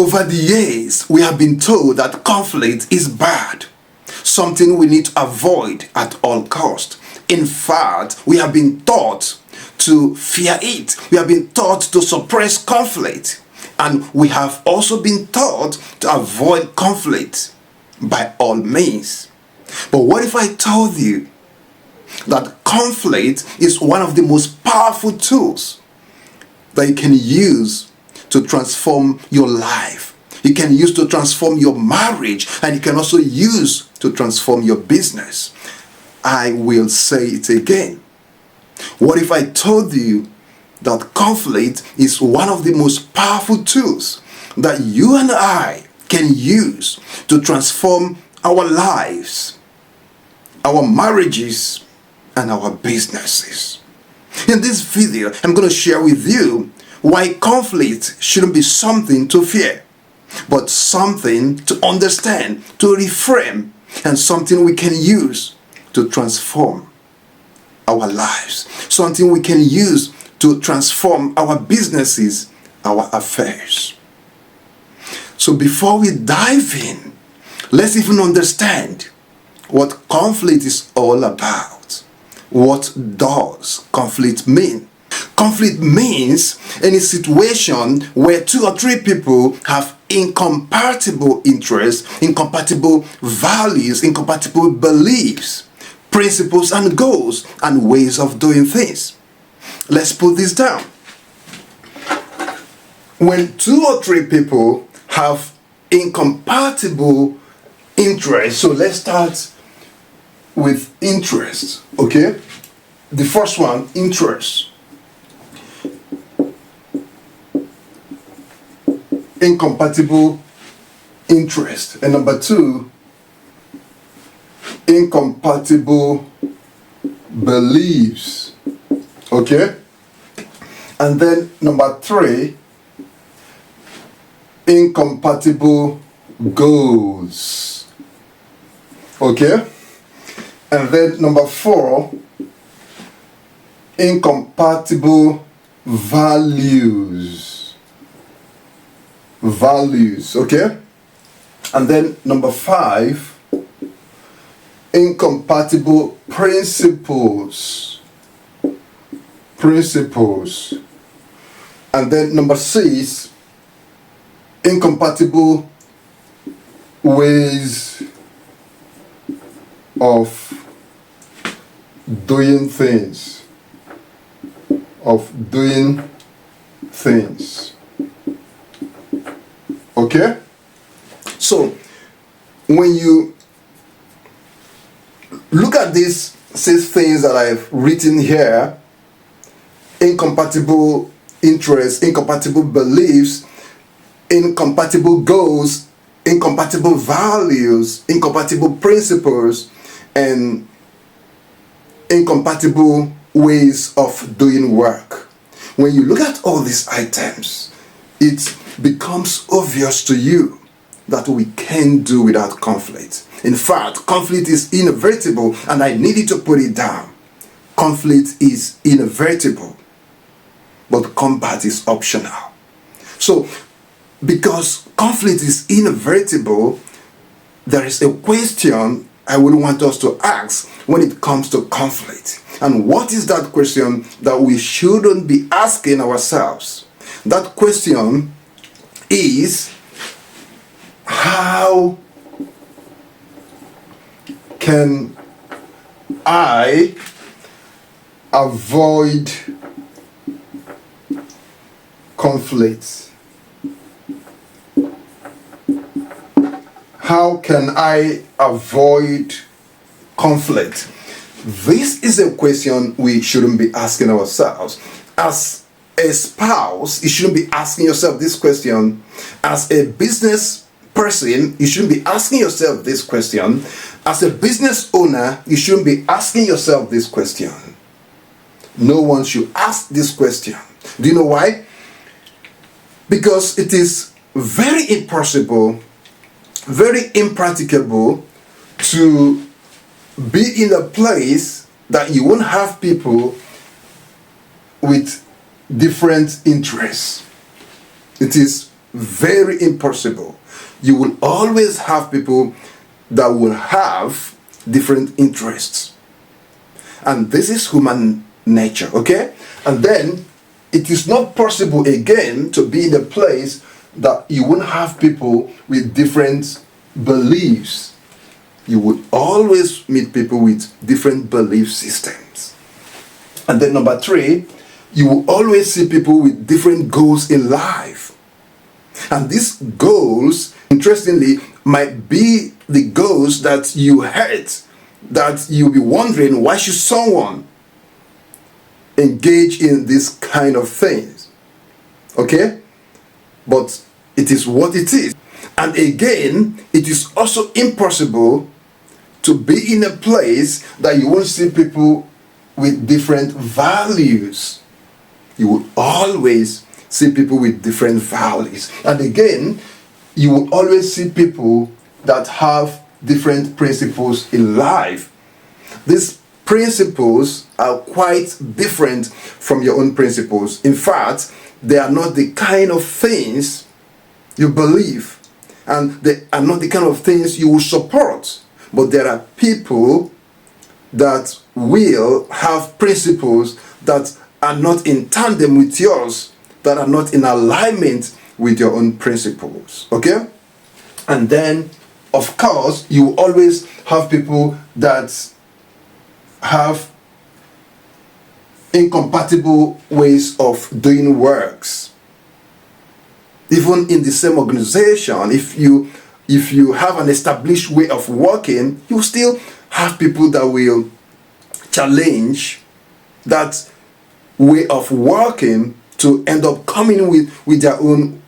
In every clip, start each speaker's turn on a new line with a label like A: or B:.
A: Over the years, we have been told that conflict is bad, something we need to avoid at all cost. In fact, we have been taught to fear it. We have been taught to suppress conflict. And we have also been taught to avoid conflict by all means. But what if I told you that conflict is one of the most powerful tools that you can use to transform your life? You can use to transform your marriage, and you can also use to transform your business. I will say it again. What if I told you that conflict is one of the most powerful tools that you and I can use to transform our lives, our marriages, and our businesses? In this video, I'm going to share with you why conflict shouldn't be something to fear, but something to understand, to reframe, and something we can use to transform our lives, something we can use to transform our businesses, our affairs. So before we dive in, let's even understand what conflict is all about. What does conflict mean? Conflict means any situation where two or three people have incompatible interests, incompatible values, incompatible beliefs, principles and goals and ways of doing things. Let's put this down. When two or three people have incompatible interests, so let's start with interest, okay? The first one, interest. Incompatible interest. And number two, incompatible beliefs. Okay? And then number three, incompatible goals. Okay? And then number four, incompatible values. Okay? And then number five, incompatible principles. And then number six, incompatible ways of doing things. Okay? So, when you look at these 6 things that I've written here, incompatible interests, incompatible beliefs, incompatible goals, incompatible values, incompatible principles, and incompatible ways of doing work. When you look at all these items, it becomes obvious to you that we can't do without conflict. In fact, conflict is inevitable, and I needed to put it down. Conflict is inevitable, but combat is optional. So, because conflict is inevitable, there is a question I would want us to ask when it comes to conflict. And what is that question that we shouldn't be asking ourselves? That question is, how can I avoid conflict? How can I avoid conflict? This is a question we shouldn't be asking ourselves. As a spouse, you shouldn't be asking yourself this question. As a business person, you shouldn't be asking yourself this question. As a business owner, you shouldn't be asking yourself this question. No one should ask this question. Do you know why? Because it is very impossible, very impracticable to be in a place that you won't have people with different interests. It is very impossible. You will always have people that will have different interests. And this is human nature, okay? And then it is not possible again to be in a place that you won't have people with different beliefs. You would always meet people with different belief systems. And then number 3, you will always see people with different goals in life. And these goals, interestingly, might be the goals that you hate, that you'll be wondering, why should someone engage in this kind of things? Okay? But it is what it is. And again, it is also impossible to be in a place that you won't see people with different values. You will always see people with different values. And again, you will always see people that have different principles in life. These principles are quite different from your own principles. In fact, they are not the kind of things you believe, and they are not the kind of things you will support. But there are people that will have principles that are not in tandem with yours, that are not in alignment with your own principles. Okay? And then, of course, you always have people that have incompatible ways of doing works. Even in the same organization, if you have an established way of working, you still have people that will challenge that way of working to end up coming with their own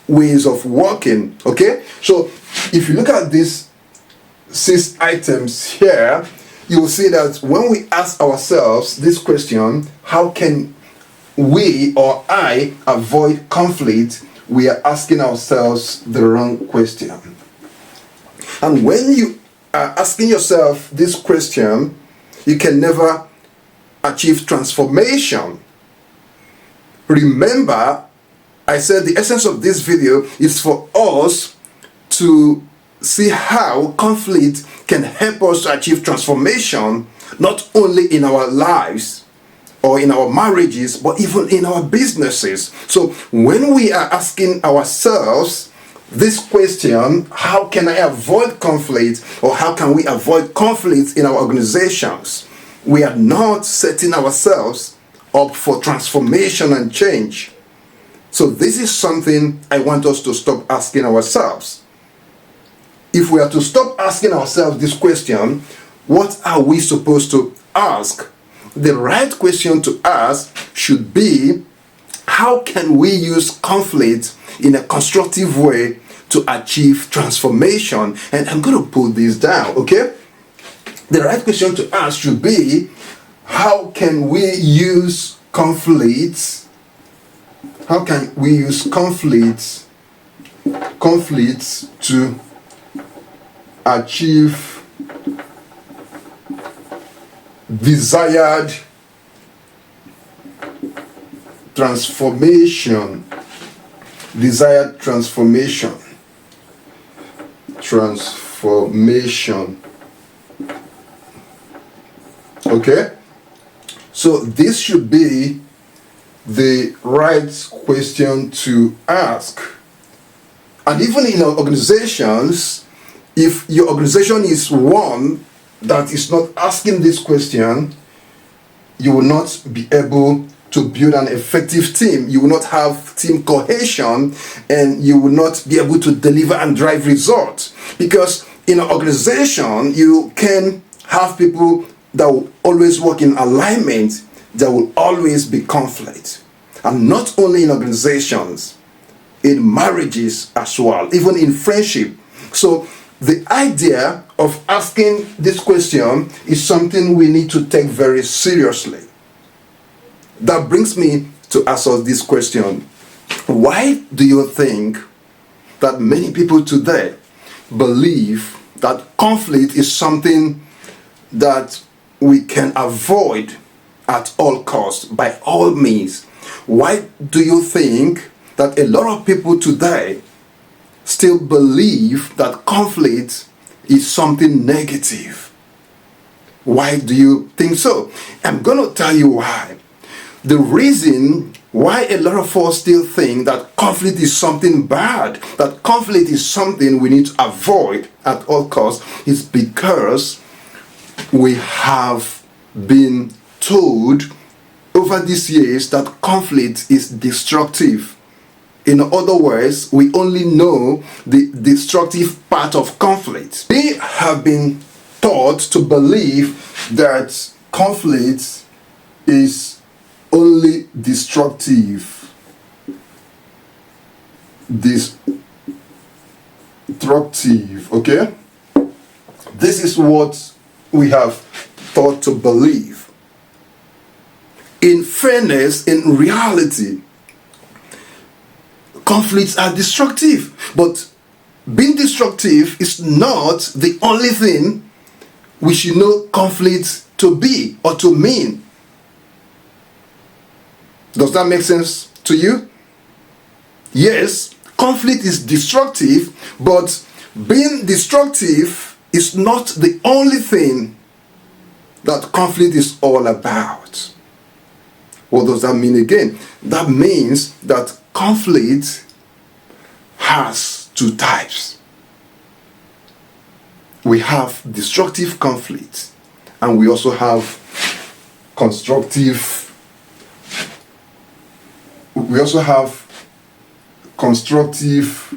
A: ways of working. Okay? So if you look at these 6 items here, you will see that when we ask ourselves this question, how can we or I avoid conflict, we are asking ourselves the wrong question. And when you are asking yourself this question, you can never achieve transformation. Remember, I said the essence of this video is for us to see how conflict can help us to achieve transformation, not only in our lives or in our marriages, but even in our businesses. So when we are asking ourselves this question, how can I avoid conflict, or how can we avoid conflict in our organizations, we are not setting ourselves up for transformation and change. So this is something I want us to stop asking ourselves. If we are to stop asking ourselves this question, what are we supposed to ask? The right question to ask should be, how can we use conflict in a constructive way to achieve transformation? And I'm going to put this down, okay? The right question to ask should be, how can we use conflicts? How can we use conflicts to achieve desired transformation? Okay? So this should be the right question to ask. And even in our organizations, if your organization is one that is not asking this question, you will not be able to build an effective team. You will not have team cohesion, and you will not be able to deliver and drive results. Because in an organization, you can have people that will always work in alignment. There will always be conflict. And not only in organizations, in marriages as well, even in friendship. So the idea of asking this question is something we need to take very seriously. That brings me to ask us this question. Why do you think that many people today believe that conflict is something that we can avoid at all costs, by all means? Why do you think that a lot of people today still believe that conflict is something negative. Why do you think so? I'm going to tell you why. The reason why a lot of us still think that conflict is something bad, that conflict is something we need to avoid at all costs, is because we have been told over these years that conflict is destructive. In other words, we only know the destructive part of conflict. We have been taught to believe that conflict is only destructive. Okay? This is what we have thought to believe. In fairness, in reality, conflicts are destructive. But being destructive is not the only thing we should know conflict to be or to mean. Does that make sense to you? Yes, conflict is destructive, but being destructive is not the only thing that conflict is all about. What does that mean again? That means that conflict has two types. We have destructive conflict, and we also have constructive. We also have constructive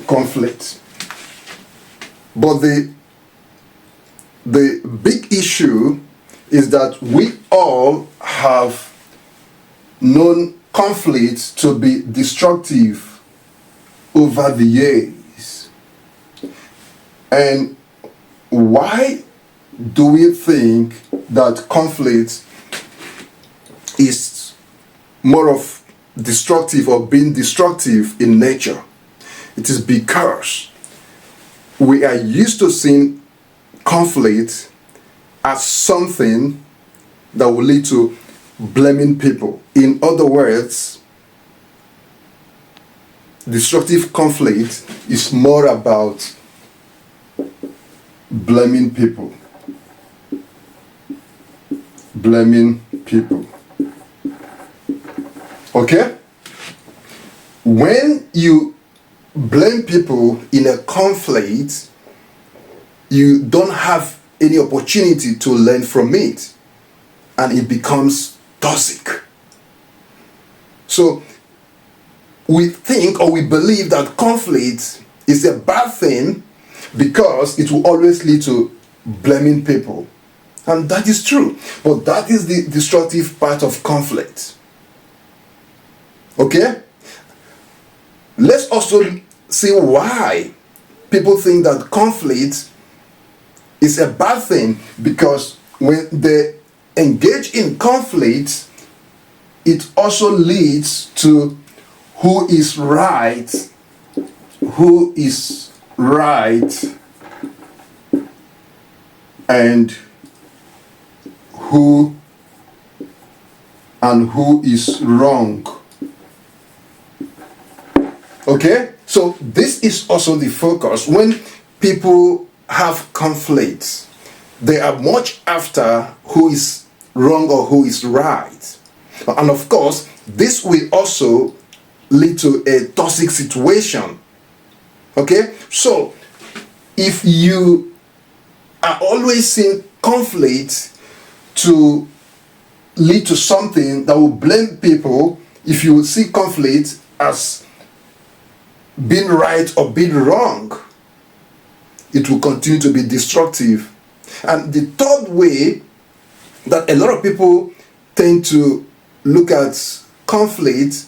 A: conflict. But the big issue is that we all have known conflict to be destructive over the years. And why do we think that conflict is more of destructive or being destructive in nature? It is because we are used to seeing conflict as something that will lead to blaming people. In other words, destructive conflict is more about blaming people. Okay? When you blame people in a conflict, you don't have any opportunity to learn from it, and it becomes toxic. So we think or we believe that conflict is a bad thing because it will always lead to blaming people. And that is true. But that is the destructive part of conflict. Okay? Let's also see why people think that conflict is a bad thing, because when they engage in conflict, it also leads to who is right and who is wrong. Okay? So this is also the focus. When people have conflicts, they are much after who is wrong or who is right. And of course, this will also lead to a toxic situation. Okay? So, if you are always seeing conflict to lead to something that will blame people, if you see conflict as being right or being wrong, it will continue to be destructive. And the third way that a lot of people tend to look at conflict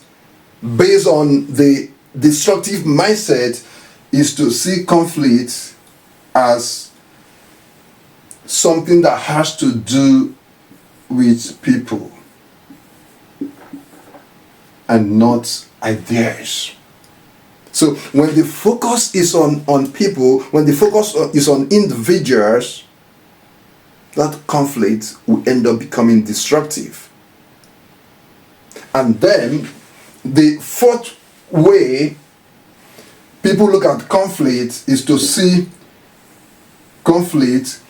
A: based on the destructive mindset is to see conflict as something that has to do with people and not ideas. So when the focus is on people, when the focus is on individuals, that conflict will end up becoming destructive. And then the fourth way people look at conflict is to see conflict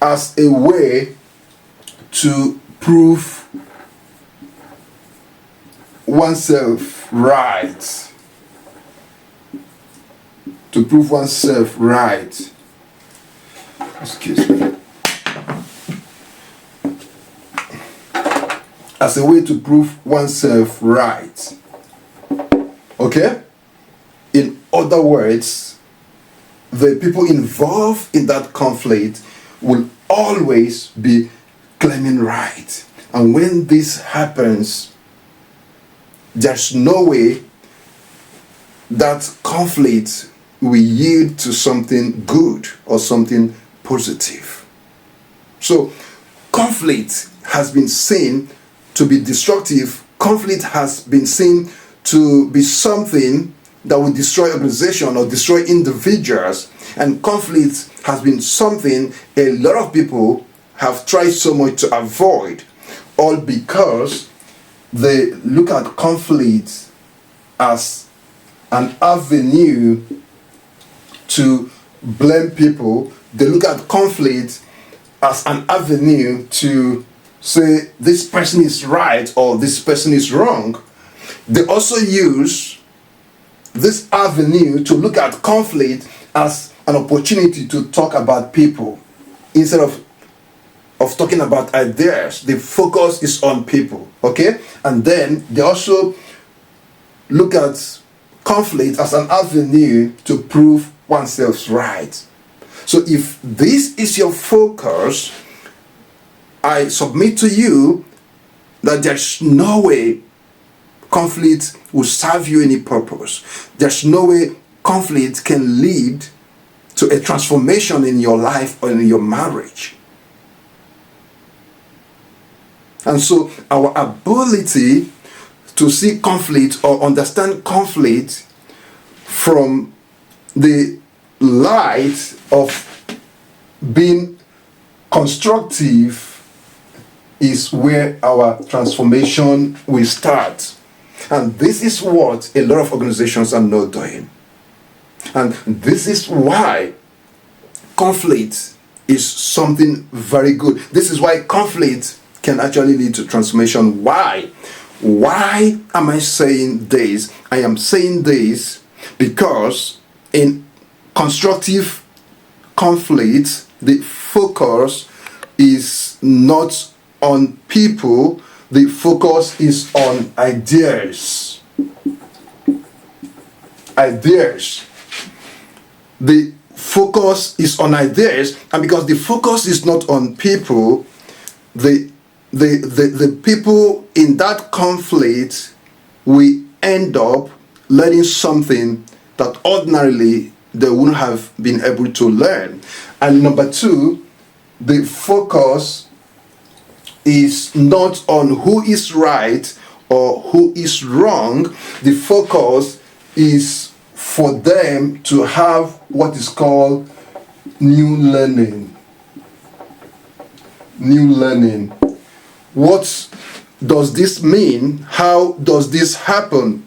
A: as a way to prove oneself right. To prove oneself right. Excuse me. As a way to prove oneself right. Okay? In other words, the people involved in that conflict will always be claiming right. And when this happens, there's no way that conflict will yield to something good or something positive. So, conflict has been seen to be destructive. Conflict has been seen to be something that will destroy organization or destroy individuals. And conflict has been something a lot of people have tried so much to avoid, all because they look at conflict as an avenue to blame people. They look at conflict as an avenue to say this person is right or this person is wrong. They also use this avenue to look at conflict as an opportunity to talk about people instead of talking about ideas. The focus is on people, okay? And then they also look at conflict as an avenue to prove oneself right. So if this is your focus, I submit to you that there's no way conflict will serve you any purpose. There's no way conflict can lead to a transformation in your life or in your marriage. And so our ability to see conflict or understand conflict from the light of being constructive is where our transformation will start. And this is what a lot of organizations are not doing. And this is why conflict is something very good. This is why conflict can actually lead to transformation. Why? Why am I saying this? I am saying this because in constructive conflict, the focus is not on people, the focus is on ideas. Ideas. The focus is on ideas, and because the focus is not on people, the people in that conflict will end up learning something that ordinarily they wouldn't have been able to learn. And number two, the focus is not on who is right or who is wrong. The focus is for them to have what is called new learning. New learning. What does this mean? How does this happen?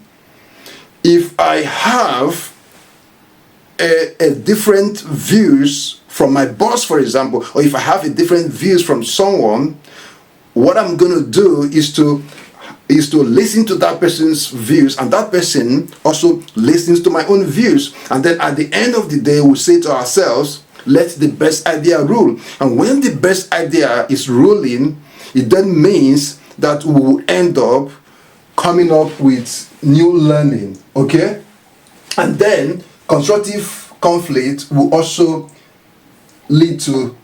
A: If I have a different views from my boss, for example, or if I have a different views from someone, what I'm going to do is to listen to that person's views, and that person also listens to my own views. And then at the end of the day, we say to ourselves, let the best idea rule. And when the best idea is ruling, it then means that we will end up coming up with new learning, okay? And then constructive conflict will also lead to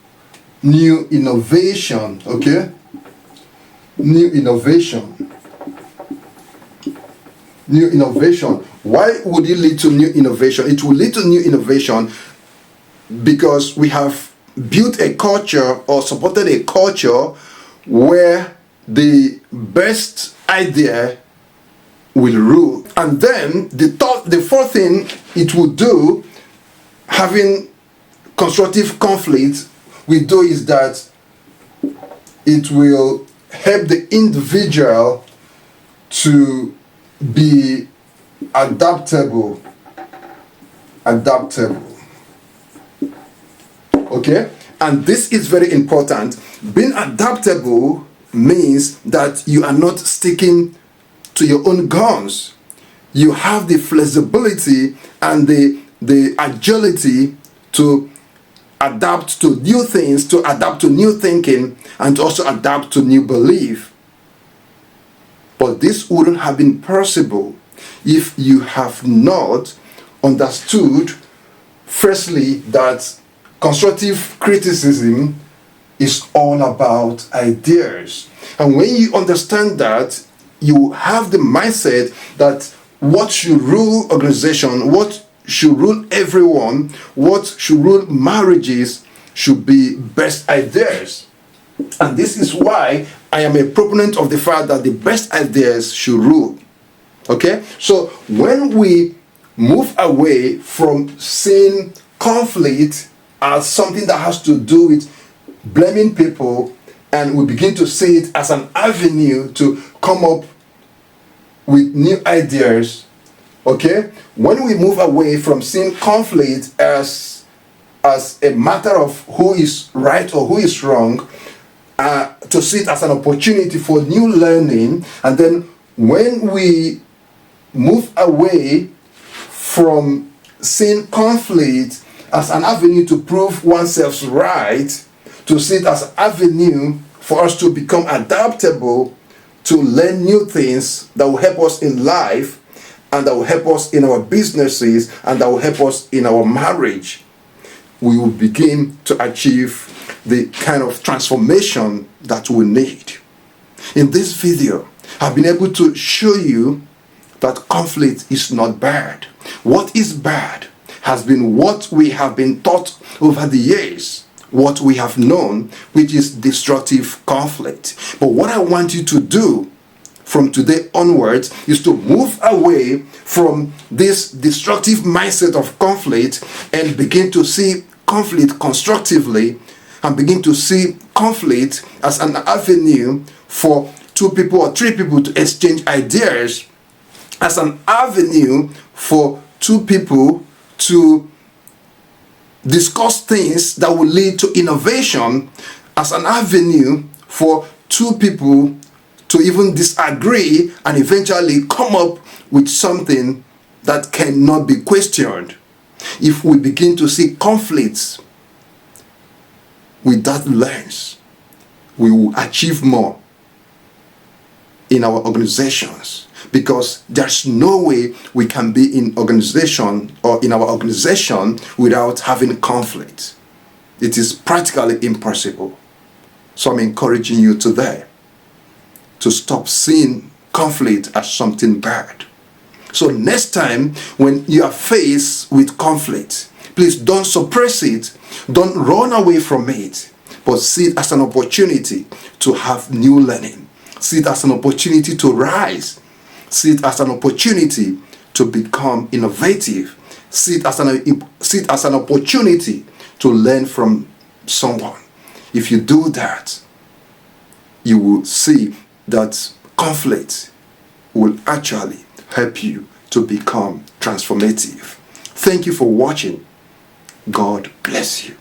A: new innovation, okay? New innovation. New innovation. Why would it lead to new innovation? It will lead to new innovation because we have built a culture or supported a culture where the best idea will rule. And then the fourth thing it will do, having constructive conflict, we do is that it will help the individual to be adaptable. Okay, and this is very important. Being adaptable means that you are not sticking to your own guns. You have the flexibility and the agility to adapt to new things, to adapt to new thinking, and to also adapt to new belief. But this wouldn't have been possible if you have not understood, firstly, that constructive criticism is all about ideas. And when you understand that, you have the mindset that what should rule organization, what should rule everyone, what should rule marriages should be best ideas. And this is why I am a proponent of the fact that the best ideas should rule. Okay? So when we move away from seeing conflict as something that has to do with blaming people, and we begin to see it as an avenue to come up with new ideas, okay? When we move away from seeing conflict as a matter of who is right or who is wrong, to see it as an opportunity for new learning, and then when we move away from seeing conflict as an avenue to prove oneself right, to see it as an avenue for us to become adaptable, to learn new things that will help us in life, and that will help us in our businesses, and that will help us in our marriage, we will begin to achieve the kind of transformation that we need. In this video, I've been able to show you that conflict is not bad. What is bad has been what we have been taught over the years, what we have known, which is destructive conflict. But what I want you to do from today onwards is to move away from this destructive mindset of conflict and begin to see conflict constructively, and begin to see conflict as an avenue for two people or three people to exchange ideas, as an avenue for two people to discuss things that will lead to innovation, as an avenue for two people to even disagree and eventually come up with something that cannot be questioned. If we begin to see conflicts with that lens, we will achieve more in our organizations, because there's no way we can be in organization or in our organization without having conflict. It is practically impossible. So I'm encouraging you today to stop seeing conflict as something bad. So next time when you are faced with conflict, please don't suppress it, don't run away from it, but see it as an opportunity to have new learning. See it as an opportunity to rise. See it as an opportunity to become innovative. See it as an opportunity to learn from someone. If you do that, you will see that conflict will actually help you to become transformative. Thank you for watching. God bless you.